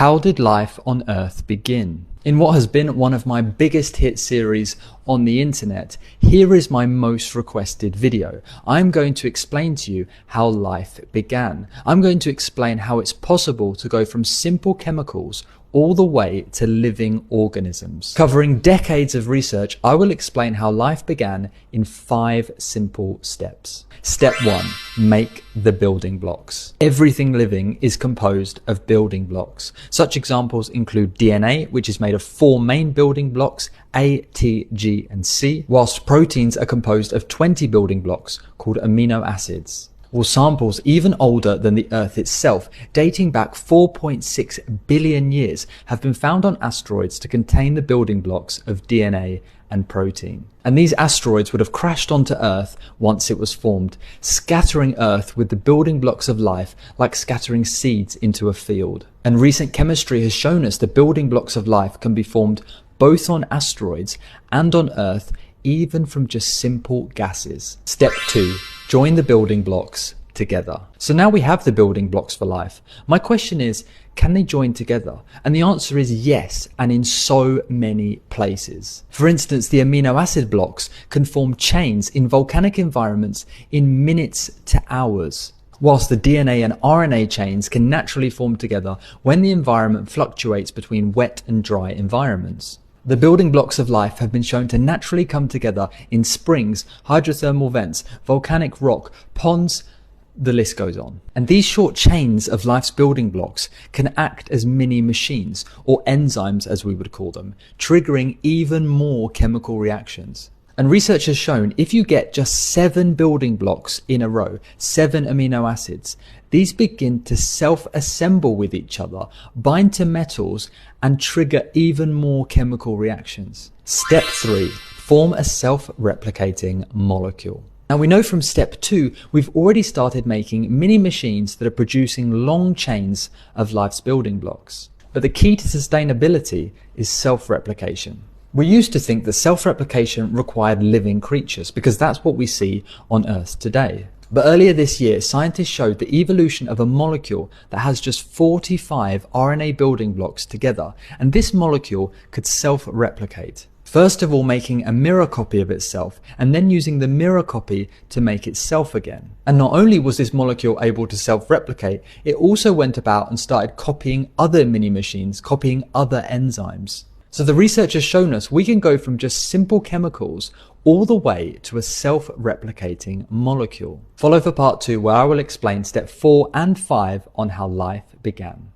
How did life on Earth begin? In what has been one of my biggest hit series on the internet, here is my most requested video. I'm going to explain to you how life began. I'm going to explain how it's possible to go from simple chemicals all the way to living organisms. Covering decades of research, I will explain how life began in 5 simple steps. Step 1, make the building blocks. Everything living is composed of building blocks. Such examples include DNA, which is made of 4 main building blocks, A, T, G, and C, whilst proteins are composed of 20 building blocks called amino acids. Well, samples even older than the Earth itself, dating back 4.6 billion years, have been found on asteroids to contain the building blocks of DNA and protein. And these asteroids would have crashed onto Earth once it was formed, scattering Earth with the building blocks of life like scattering seeds into a field. And recent chemistry has shown us the building blocks of life can be formed both on asteroids and on Earth, even from just simple gases. Step 2. Join the building blocks together. So now we have the building blocks for life. My question is, can they join together? And the answer is yes, and in so many places. For instance, the amino acid blocks can form chains in volcanic environments in minutes to hours, whilst the DNA and RNA chains can naturally form together when the environment fluctuates between wet and dry environments. The building blocks of life have been shown to naturally come together in springs, hydrothermal vents, volcanic rock, ponds, the list goes on. And these short chains of life's building blocks can act as mini machines, or enzymes as we would call them, triggering even more chemical reactions. And research has shown if you get just 7 building blocks in a row, 7 amino acids, these begin to self-assemble with each other, bind to metals, and trigger even more chemical reactions. Step 3, form a self-replicating molecule. Now we know from step 2, we've already started making mini machines that are producing long chains of life's building blocks. But the key to sustainability is self-replication. We used to think that self-replication required living creatures because that's what we see on Earth today. But earlier this year, scientists showed the evolution of a molecule that has just 45 RNA building blocks together, and this molecule could self-replicate. First of all, making a mirror copy of itself, and then using the mirror copy to make itself again. And not only was this molecule able to self-replicate, it also went about and started copying other mini-machines, copying other enzymes. So the research has shown us we can go from just simple chemicals all the way to a self-replicating molecule. Follow for part 2 where I will explain step 4 and 5 on how life began.